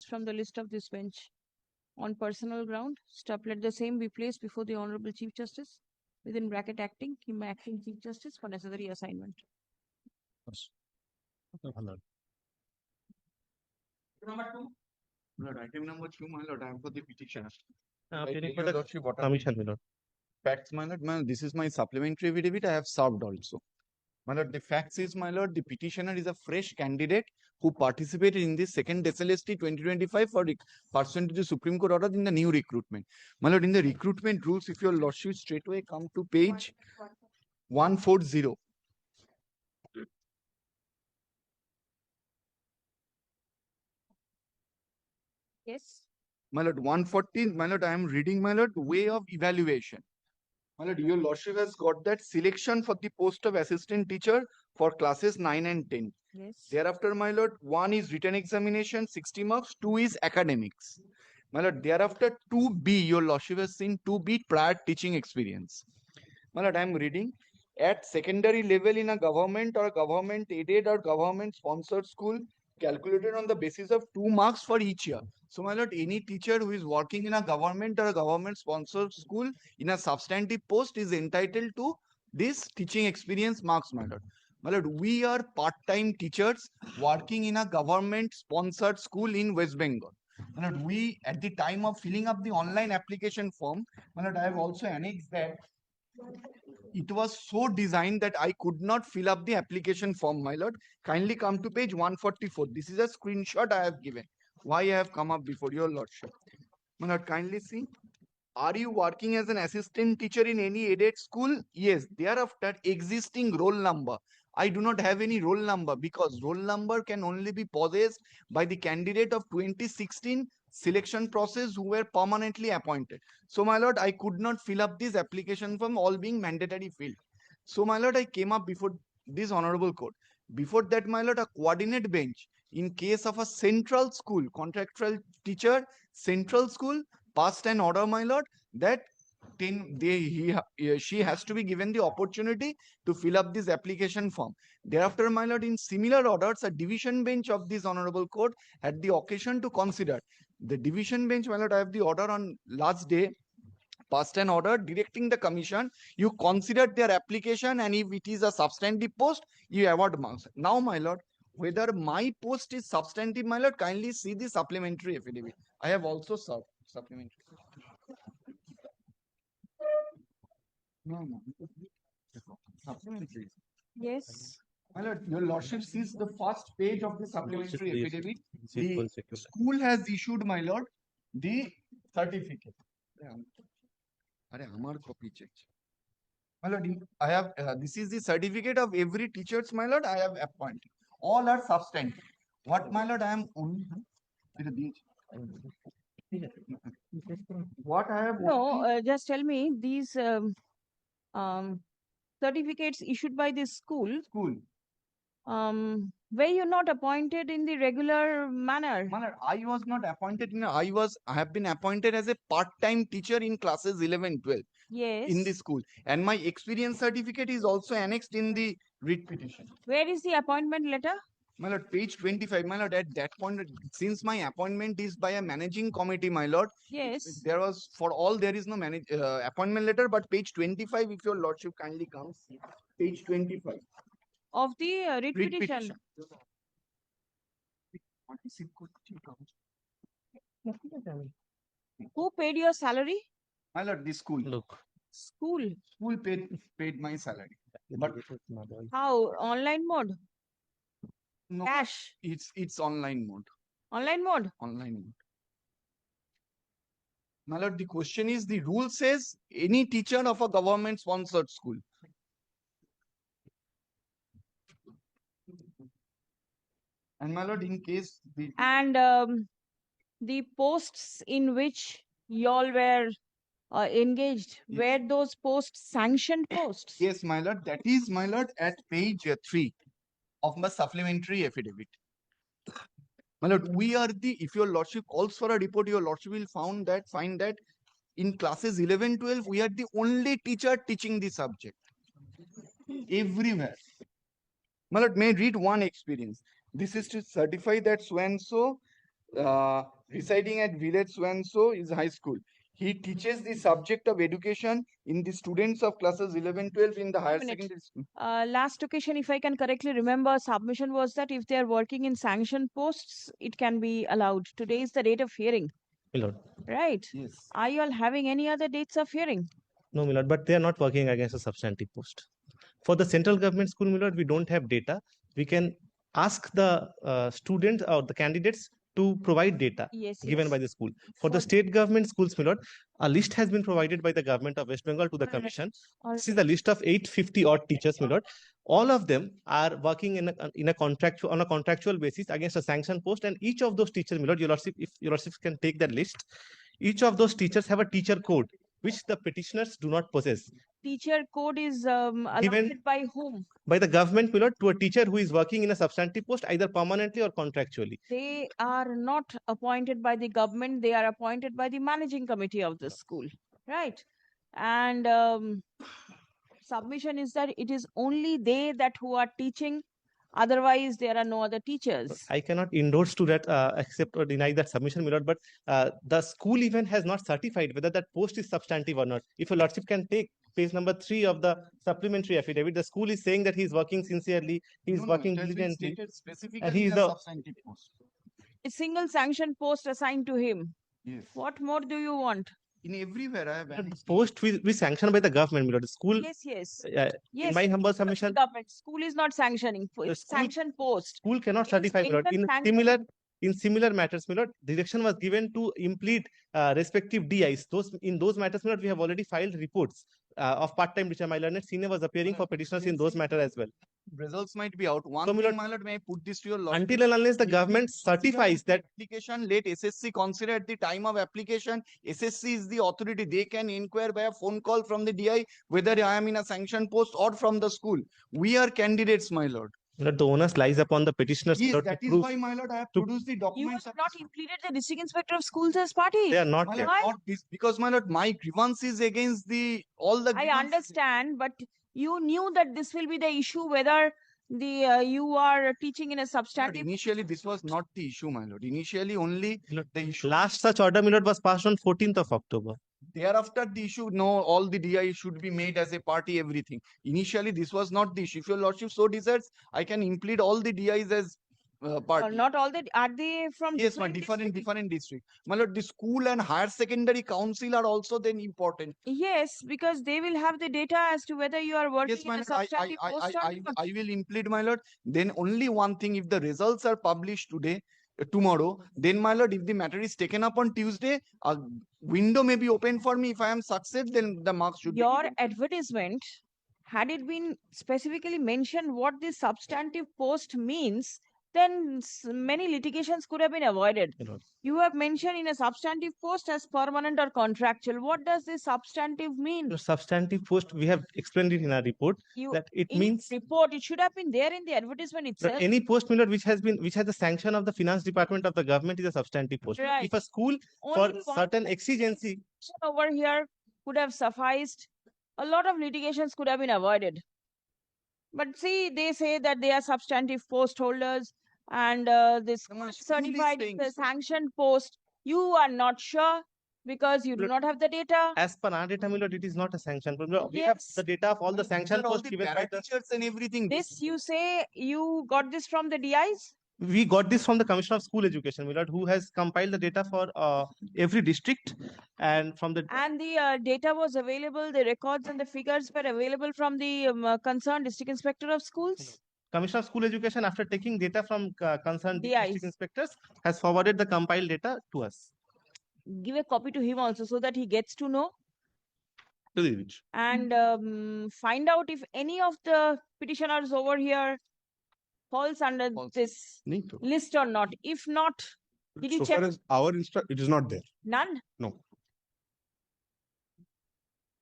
from the list of this bench on personal ground. Stop. Let the same be placed before the Honorable Chief Justice, within bracket acting Chief Justice for necessary assignment. Number 2. Item number 2, my lord, I am for the petitioner. Facts, my lord, this is my supplementary affidavit. I have served also. My lord, the facts is, my lord, the petitioner is a fresh candidate who participated in the second SLST 2025 for pursuant to the Supreme Court order in the new recruitment. My lord, in the recruitment rules, if your lordship straightway come to page 140. Yes. My lord, 140, my lord, I am reading, my lord, way of evaluation. My lord, your lordship has got that selection for the post of assistant teacher for classes 9 and 10. Yes. Thereafter, my lord, 1 is written examination, 60 marks, 2 is academics. My lord, thereafter 2B, your lordship has seen 2B prior teaching experience. My lord, I am reading at secondary level in a government or government aided or government sponsored school calculated on the basis of 2 marks for each year. So, my lord, any teacher who is working in a government or a government sponsored school in a substantive post is entitled to this teaching experience marks, my lord. My lord, we are part-time teachers working in a government sponsored school in West Bengal. My lord, we, at the time of filling up the online application form, my lord, I have also annexed that it was so designed that I could not fill up the application form, my lord. Kindly come to page 144. This is a screenshot I have given. Why I have come up before your lordship. My lord, kindly see. Are you working as an assistant teacher in any aided school? Yes. Thereafter, existing roll number. I do not have any roll number because roll number can only be possessed by the candidate of 2016 selection process who were permanently appointed. So, my lord, I could not fill up this application form, all being mandatory field. So, my lord, I came up before this honorable court. Before that, my lord, a coordinate bench in case of a central school, contractual teacher, central school, passed an order, my lord, that she has to be given the opportunity to fill up this application form. Thereafter, my lord, in similar orders, a division bench of this honorable court had the occasion to consider. The division bench, my lord, I have the order on last day, passed an order directing the commission, you consider their application, and if it is a substantive post, you award marks. Now, my lord, whether my post is substantive, my lord, kindly see the supplementary affidavit. I have also served supplementary. No. Supplementary. Yes. My lord, your lordship sees the first page of the supplementary affidavit. The school has issued, my lord, the certificate. Amar copy check. My lord, I have this is the certificate of every teachers, my lord. I have appointed. All are substantive. What, my lord, I am only. What I have. No, just tell me these certificates issued by this school. Were you not appointed in the regular manner? I was not appointed I have been appointed as a part-time teacher in classes 11, 12. Yes. In the school, and my experience certificate is also annexed in the writ petition. Where is the appointment letter? My lord, page 25, my lord, at that point, since my appointment is by a managing committee, my lord, yes, there was, for all, there is no appointment letter, but page 25, if your lordship kindly comes, page 25. Of the writ petition. Who paid your salary? My lord, the school. Look. School paid my salary. But how? Online mode? No, cash? It's online mode. Online mode? Online mode. My lord, the question is, the rule says any teacher of a government sponsored school. And my lord, in case the and the posts in which y'all were engaged, were those posts sanctioned posts? Yes, my lord, that is, my lord, at page 3 of my supplementary affidavit. My lord, we are the, if your lordship calls for a report, your lordship will find that in classes 11, 12, we are the only teacher teaching the subject. Everywhere. My lord, may read one experience. This is to certify that so and so residing at village so and so is high school. He teaches the subject of education in the students of classes 11, 12 in the higher minute. secondary school. Last occasion, if I can correctly remember, submission was that if they are working in sanctioned posts, it can be allowed. Today is the date of hearing, My lord. right? Yes. Are you all having any other dates of hearing? No, my lord, but they are not working against a substantive post. For the central government school, my lord, we don't have data. We can ask the students or the candidates to provide data Yes, given yes. by the school. For the state government schools, my lord, a list has been provided by the government of West Bengal to the Alright, commission. alright. This is the list of 850 odd teachers, my lord. All of them are working in a contractual on a contractual basis against a sanction post, and each of those teachers, my lord, your lordship, if your lordship can take that list, each of those teachers have a teacher code which the petitioners do not possess. Teacher code is Given allotted by whom? by the government, my lord, to a teacher who is working in a substantive post either permanently or contractually. They are not appointed by the government, they are appointed by the managing committee of the school, right? And submission is that it is only they that who are teaching, otherwise there are no other teachers. I cannot endorse to that, accept or deny that submission, my lord, but the school even has not certified whether that post is substantive or not. If your lordship can take page number 3 of the supplementary affidavit, the school is saying that he is working sincerely, he is working diligently, and he is a substantive post. A single sanction post assigned to him. Yes. What more do you want? In everywhere I have the post we sanctioned by the government, my lord. The school, Yes, yes. in Yes, my humble it's not the submission, government. School is not sanctioning. The It's school- sanction post. school cannot It is certify, my lord. even In sanctioned. similar matters, my lord, direction was given to implead respective DIs. In those matters, my lord, we have already filed reports of part-time teacher. My learned senior was appearing for petitioners in those matters as well. Results might be out. One So, my thing, lord, my lord, may I put this to your lordship? Until and unless the If government consider certifies that application, let SSC consider at the time of application. SSC is the authority. They can inquire by a phone call from the DI whether I am in a sanction post or from the school. We are candidates, my lord. the onus lies upon the petitioners, my Yes, lord, that to is prove why, my lord, I have to- produced the You documents. have not included the district inspector of schools as party. they are not My yet. lord, not this, because, my lord, my grievance is against the all the. I grievances. understand, but you knew that this will be the issue whether the you are teaching in a My lord, substantive. initially, this was not the issue, my lord. Initially, only My lord, the issue. last such order, my lord, was passed on 14th of October. Thereafter, the issue, no, all the DI should be made as a party, everything. Initially, this was not the issue. If your lordship so desires, I can implead all the DIs as party. Not all the are they from Yes, my different different district. My lord, the school and higher secondary council are also then important. Yes, because they will have the data as to whether you are working Yes, in my a lord, substantive post or not. I will implead, my lord. Then only one thing, if the results are published today, tomorrow, then, my lord, if the matter is taken up on Tuesday, a window may be open for me. If I am success, then the marks should be Your given. advertisement, had it been specifically mentioned what this substantive post means, then many litigations could have been avoided. My lord. You have mentioned in a substantive post as permanent or contractual. What does this substantive mean? The substantive post, we have explained it in our report You that it in means report, it should have been there in the advertisement that itself. any post, my lord, which has the sanction of the finance department of the government is a substantive post. Right. If a school for Only one certain exigency, over here could have sufficed. A lot of litigations could have been avoided. But see, they say that they are substantive post holders and this School is certified saying the so. sanctioned post. You are not sure because you do Look, not have the data. as per our data, my lord, it is not a sanction. We have Yes. the data of all the sanction These are all posts the given by the. teachers and everything. This you say you got this from the DIs? We got this from the Commissioner of School Education, my lord, who has compiled the data for every district, and from the And the data was available, the records and the figures were available from the concerned district inspector of schools? Commissioner of School Education, after taking data from concerned DIs. district inspectors, has forwarded the compiled data to us. Give a copy to him also so that he gets to know and find out if any of the petitioners over here falls under this list or not. If not, did you So check? far as our it is not there. None? No.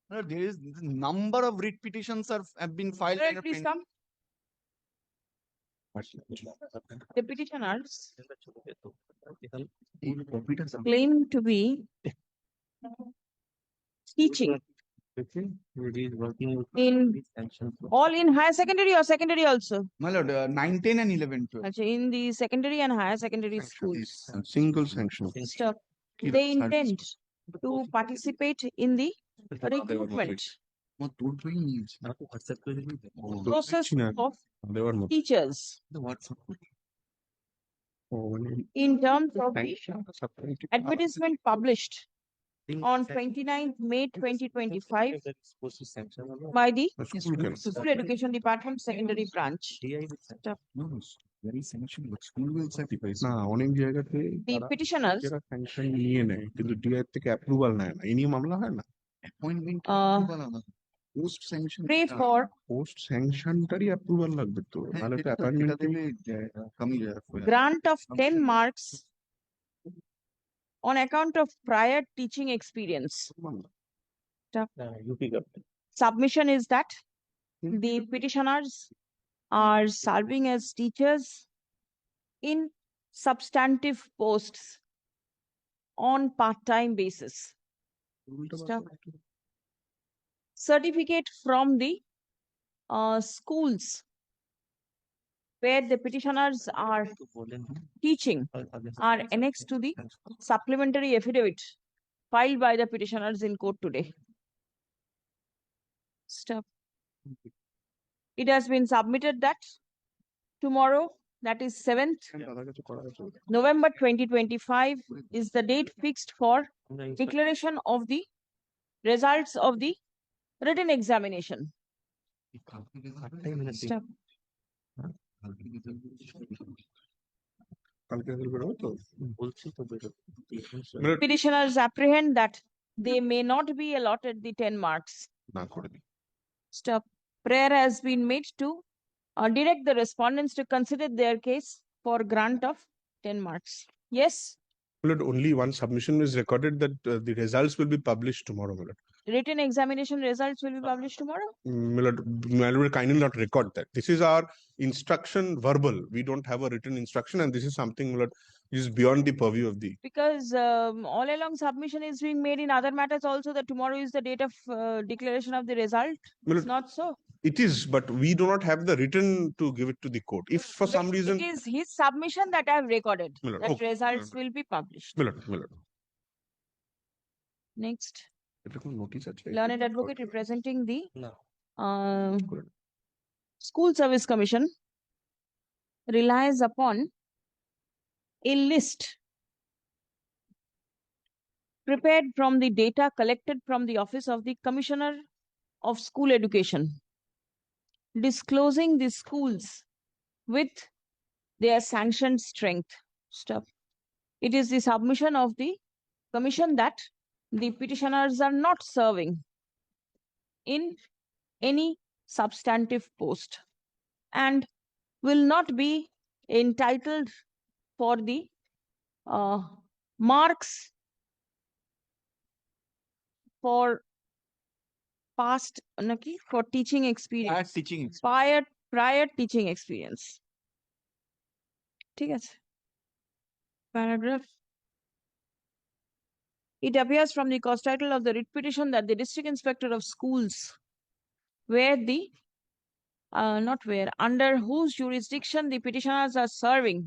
No, there is number of writ petitions have been filed. Right, and are please pending. come. The petitioners claim to be teaching In all in higher secondary or secondary also? My lord, 9, 10 and 11, 12. Acha, in the secondary and higher secondary schools. Single sanction. Stop. They intend to participate in the recruitment আমার তোর বই নিয়েছি। process of দেওয়ার মতো teachers WhatsApp করি। in terms of the advertisement published on 29th May 2025 by the School Education Department Secondary Branch. Stop. No, no, very sanction, but school will certify. না অনেক জায়গাতে The petitioners স্যাংশন নিয়ে নেয় কিন্তু DI থেকে approval নেয় না এই নিয়ে মামলা হয় না Appointment post sanction. pray for post স্যাংশনটারই অ্যাপ্রুভাল লাগবে তো নাহলে তো অ্যাপয়েন্টমেন্ট দেবে কমই যায়। grant of 10 marks on account of prior teaching experience. Submission is that the petitioners are serving as teachers in substantive posts on part-time basis. Stop. Certificate from the schools where the petitioners are teaching are annexed to the supplementary affidavit filed by the petitioners in court today. Stop. It has been submitted that tomorrow, that is 7th November 2025, is the date fixed for declaration of the results of the written examination. Stop. কালকে বেরোবো তো Petitioners apprehend that they may not be allotted the 10 marks. না করে দিই Stop. Prayer has been made to direct the respondents to consider their case for grant of 10 marks. Yes, Milord, only one submission is recorded that the results will be published tomorrow, Milord. written examination results will be published tomorrow. Milord, will kindly not record that. This is our instruction verbal. We don't have a written instruction, and this is something, Milord, is beyond the purview of the. Because all along submission is being made in other matters also that tomorrow is the date of declaration of the result. It's Milord, not so. it is, but we do not have the written to give it to the court. If for some But reason, it is his submission that I have recorded. Milord, That okay, results will be published. Milord, Next, এটা কোনো notice আছে? learned advocate representing the No. uh, School Service Commission relies upon a list prepared from the data collected from the office of the Commissioner of School Education, disclosing the schools with their sanctioned strength. Stop. It is the submission of the Commission that the petitioners are not serving in any substantive post and will not be entitled for the marks for past for teaching experience, Teaching. prior teaching experience. ঠিক আছে. Paragraph. It appears from the cause title of the writ petition that the district inspector of schools where the under whose jurisdiction the petitioners are serving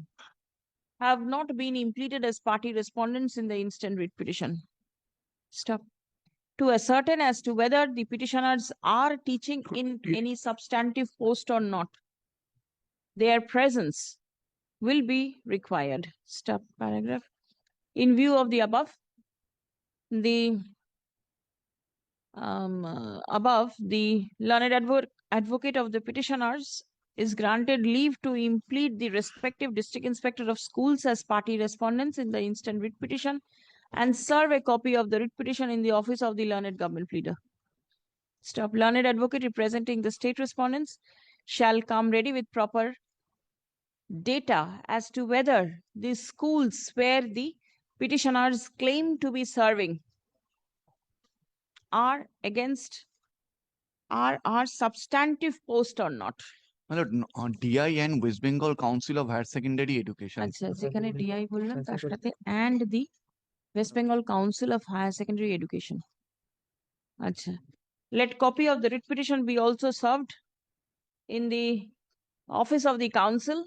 have not been impleted as party respondents in the instant writ petition. Stop. To ascertain as to whether the petitioners are teaching in any substantive post or not, their presence will be required. Stop. Paragraph. In view of the above, the learned advocate of the petitioners is granted leave to implead the respective district inspector of schools as party respondents in the instant writ petition and serve a copy of the writ petition in the office of the learned government pleader. Stop. Learned advocate representing the state respondents shall come ready with proper data as to whether the schools where the petitioners claim to be serving are substantive post or not. DI and West Bengal Council of Higher Secondary Education. আচ্ছা, যেখানে DI বললাম তার সাথে and the West Bengal Council of Higher Secondary Education. আচ্ছা, Let copy of the writ petition be also served in the office of the Council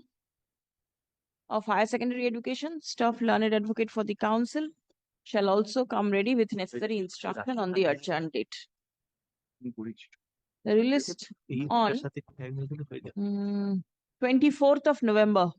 of Higher Secondary Education. Staff learned advocate for the Council shall also come ready with necessary instruction on the adjourned date. The released on 24th of November.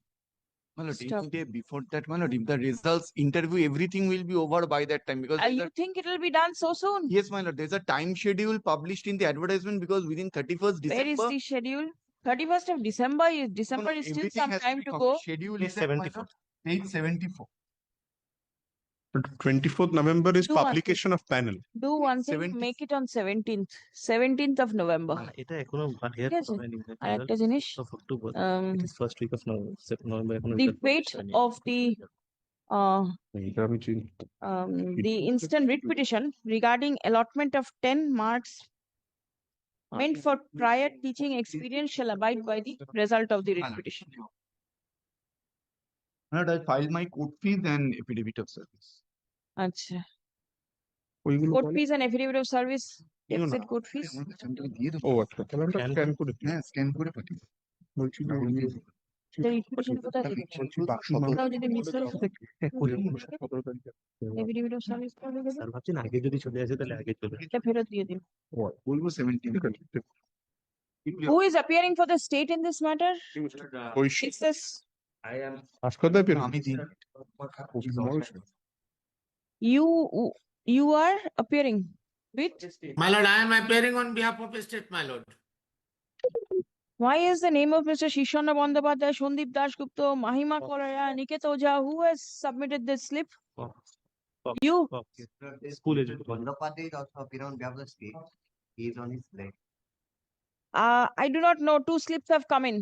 My lord, Stop. day before that, my lord, if the results, interview, everything will be over by that time because You think it will be done so soon? yes, my lord, there's a time schedule published in the advertisement because within 31st December. Where is the schedule? 31st of December is December is still some time to go. Schedule Page is that, my 74. lord? Page 74. But 24th November is Do one publication of panel. Do one thing, 70 make it on 17th of November. এটা এখনো ঠিক আছে? আর একটা জিনিস, October um, it is first week of November এখনো the এটা fate publish হয়নি। of এটা আমি চিনি। the instant writ petition regarding allotment of 10 marks meant for prior teaching experience shall abide by the result of the writ petition. My lord, I filed my court fees and affidavit of service. আচ্ছা, ওইগুলো court বলো। fees and affidavit of service, নিও না। exit court fees. আমার কাছে আমি তোকে দিয়ে দেবো। ও আচ্ছা, তাহলে আমরা Scan স্ক্যান করে দিই। হ্যাঁ, স্ক্যান করে পাঠিয়ে দেবো। বলছি যে The writ petition কোথায় দেবে? বলছি কোথাও যদি miss হয়ে যায়, 17 তারিখে। affidavit of service করে দেবে, স্যার ভাবছেন আগে যদি চলে আসে তাহলে আগে চলে আসে। এটা ফেরত দিয়ে দিন। বলবো 17 ঠিক আছে, ঠিক আছে। Who is appearing for the state in this matter? Oishi It's this. হাসপাতালে পেলাম। আমি দিই। You are appearing with. My lord, I am appearing on behalf of the state, my lord. Why is the name of Mr. Shishana Bandyopadhyay, Shondip Dasgupta, Mahima Koraya, Niket Oja, who has submitted this slip? You. স্কুলে Bandyopadhyay is also appearing on behalf of the state. He is on his leg. I do not know. 2 slips have come in.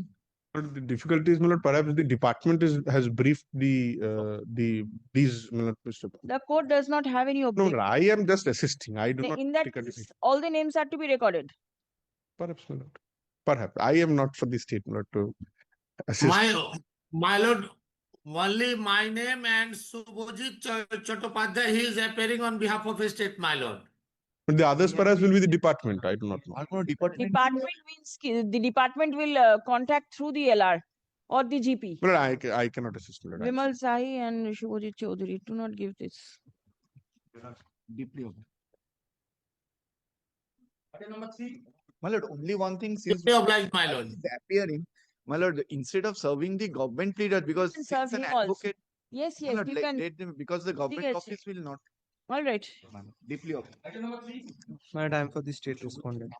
But the difficulty is, my lord, perhaps the department has briefed these, my lord, Mr. The court does not have any No, objection. I am just assisting. I do not In that take a case, decision. all the names are to be recorded. Perhaps, my lord. Perhaps. I am not for the state, my lord, to assist. My lord, only my name and Subhajit Chattopadhyay, he is appearing on behalf of the state, my lord. But the others perhaps will be the department. I do not know. আর কোনো department Department means the department will contact through the LR or the GP. But I cannot assist, my lord. Vimal Sahi and Shubhajit Chaudhary, do not give this. deeply over. My lord, only one thing since Deeply obliged, my lord. is appearing, my lord, instead of serving the government leader because can it's serve an him also. advocate, Yes, my yes, lord, you let can. them because the government আছে. office will not. All right. My lord, deeply over. Madam, I am for the state respondent.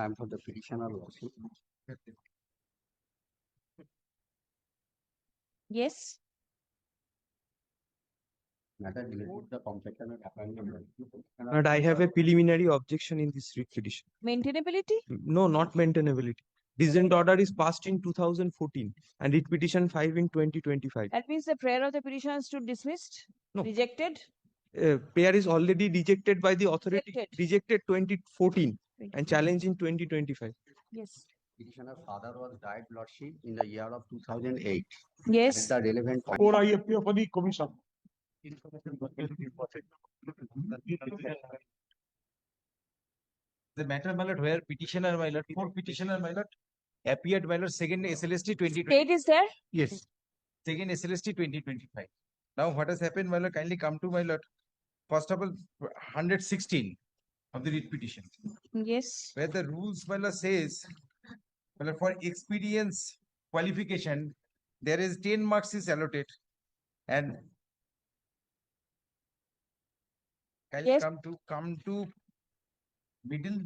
I am for the petitioner also. Yes. Matter related to the completion of appointment. And I have a preliminary objection in this writ petition. Maintainability? No, not maintainability. Dissent order is passed in 2014 and writ petition 5 in 2025. That means the prayer of the petitioner is to dismissed, No. rejected. Pair is already rejected by the authority, rejected 2014 and challenged in 2025. Yes. Petitioner's father was died lordship in the year of 2008. Yes. At the relevant time. Or I appear for the commission. The matter, my lord, where petitioner, my lord, before petitioner, my lord, appeared, my lord, second SLST 2020. State is there? Yes. Second SLST 2025. Now what has happened, my lord, kindly come to my lord. First of all, 116 of the writ petition, Yes. where the rules, my lord, says, my lord, for experience qualification, there is 10 marks is allotted. And kindly Yes. come to middle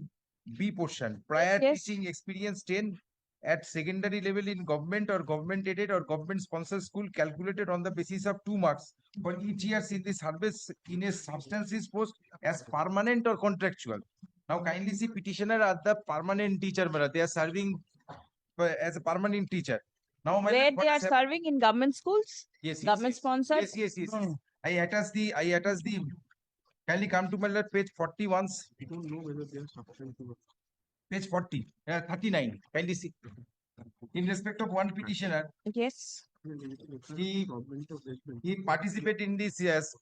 B portion, prior Yes. teaching experience 10 at secondary level in government or government aided or government sponsored school calculated on the basis of 2 marks for each year in the service in a substances post as permanent or contractual. Now kindly see petitioner are the permanent teacher, brother. They are serving as a permanent teacher. Now my Where lord, what they are has happened- serving in government schools? Yes, yes, Government yes. sponsored? Yes. I attach the kindly come to my lord page 41. I don't know whether they are sufficient to. Page 40, 39. Kindly see. In respect of one petitioner, Yes. He participated in this yes,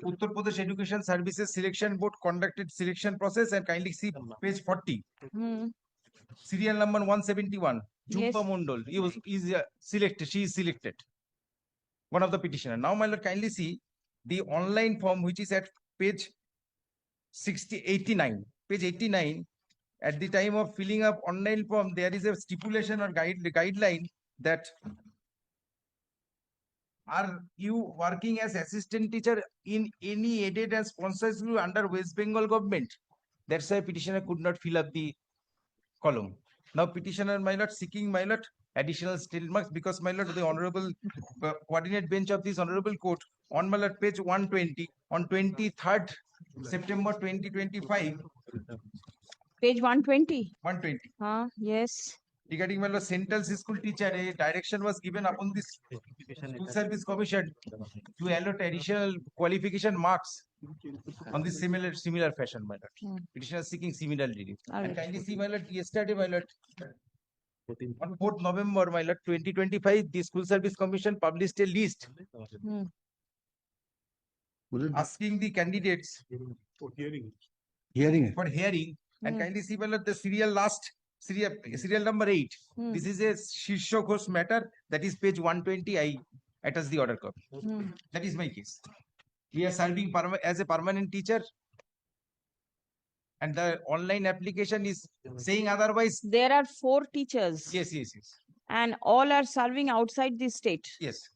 Uttar Pradesh Education Services Selection Board conducted selection process and kindly see page 40. Hmm. Serial number 171. Yes. Jhumpa Mondal. Is selected. She is selected. One of the petitioner. Now, my lord, kindly see the online form which is at page 89. Page 89. At the time of filling up online form, there is a stipulation or guideline that are you working as assistant teacher in any aided and sponsored school under West Bengal government? That's why petitioner could not fill up the column. Now petitioner, my lord, seeking, my lord, additional state marks because, my lord, the honorable coordinate bench of this honorable court on, my lord, page 120 on 23rd September 2025. Page 120. 120. Yes. Regarding, my lord, central school teacher, a direction was given upon this school service commission to allot additional qualification marks on this similar fashion, my lord. Petitioner seeking similar relief. And kindly see, my lord, yesterday, my lord, on 4th November, my lord, 2025, the School Service Commission published a list asking the candidates for hearing. And kindly see, my lord, the serial number 8. This is a Shirsho Ghosh matter. That is page 120. I attach the order copy. That is my case. We are serving as a permanent teacher. And the online application is saying otherwise. There are 4 teachers. Yes. And all are serving outside the state. Yes.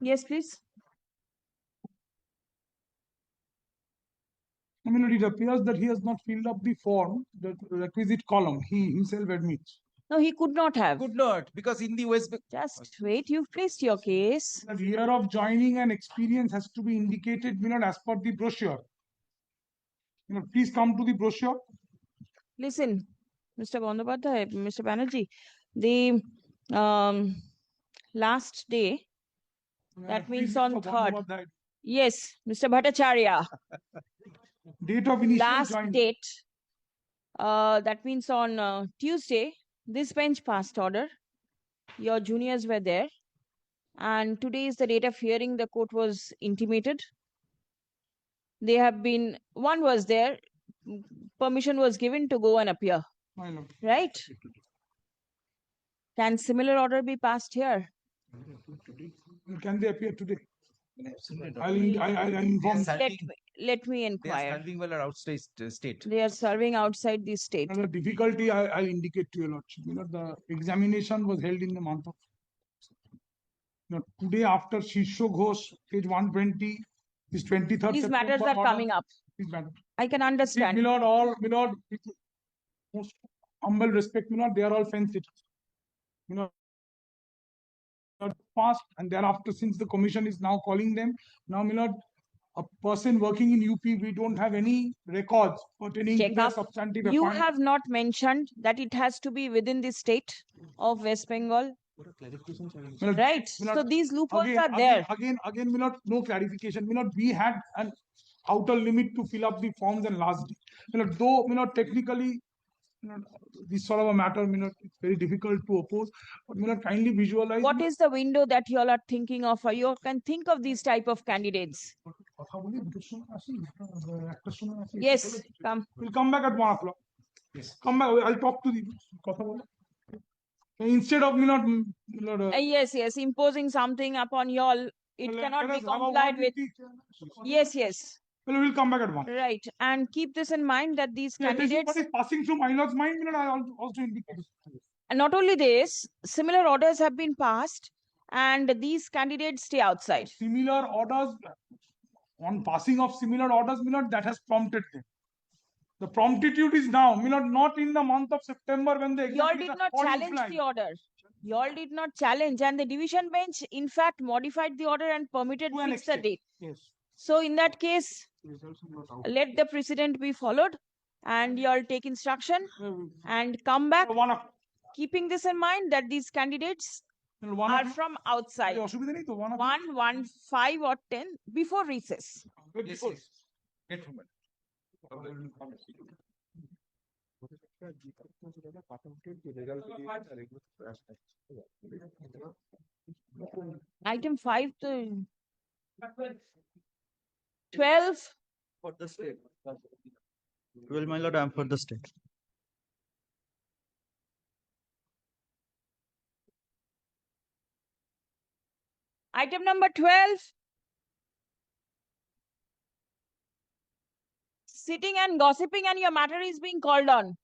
Yes, please. I mean, it appears that he has not filled up the form, the requisite column. He himself admits. No, he could not have. Could not, because in the West. Just wait, you've placed your case. The year of joining and experience has to be indicated, as per the brochure. Please come to the brochure. Listen, Mr. Bandyopadhyay, Mr. Banerjee, the last day, that means on 3rd. Yes, Mr. Bhattacharya. Date of initial last joining. date, that means on Tuesday, this bench passed order. Your juniors were there. And today is the date of hearing. The court was intimated. They have been, one was there, permission was given to go and appear. Right? Can similar order be passed here? Can they appear today? I'll inform. Let me inquire. They are serving well outside state. They are serving outside the state. And the difficulty I'll indicate to your lordship. The examination was held in the month of. Today after Shirsho Ghosh, page 120, is 23rd. These matters are coming up. I can understand. Milord, all Milord, with most humble respect, Milord, they are all fence sitters. Past and thereafter, since the commission is now calling them, now, Milord, a person working in UP, we don't have any records pertaining to their substantive. You have not mentioned that it has to be within the state of West Bengal. Right. So these loopholes are there. Again, Milord, no clarification. Milord, we had an outer limit to fill up the forms and last day. Milord, though, Milord, technically, this sort of a matter, it's very difficult to oppose. But kindly visualize. What is the window that you all are thinking of? Or you can think of these type of candidates. Yes, come. We'll come back at 1 o'clock. Yes. Come back. I'll talk to the. Instead of yes, imposing something upon you all, it cannot be complied with. Yes. Well, we'll come back at 1. Right. And keep this in mind that these candidates. What is passing through my lord's mind, I also indicate. And not only this, similar orders have been passed and these candidates stay outside. Similar orders, on passing of similar orders, that has prompted them. The promptitude is now, not in the month of September when the. You all did not challenge the order. You all did not challenge, and the division bench, in fact, modified the order and permitted fix the date. Yes. So in that case, let the precedent be followed, and you all take instruction and come back, keeping this in mind that these candidates are from outside. 1, 5 or 10 before recess. Yes. Item 5 to 12. For the state. Well, my lord, I am for the state. Item number 12. Sitting and gossiping and your matter is being called on.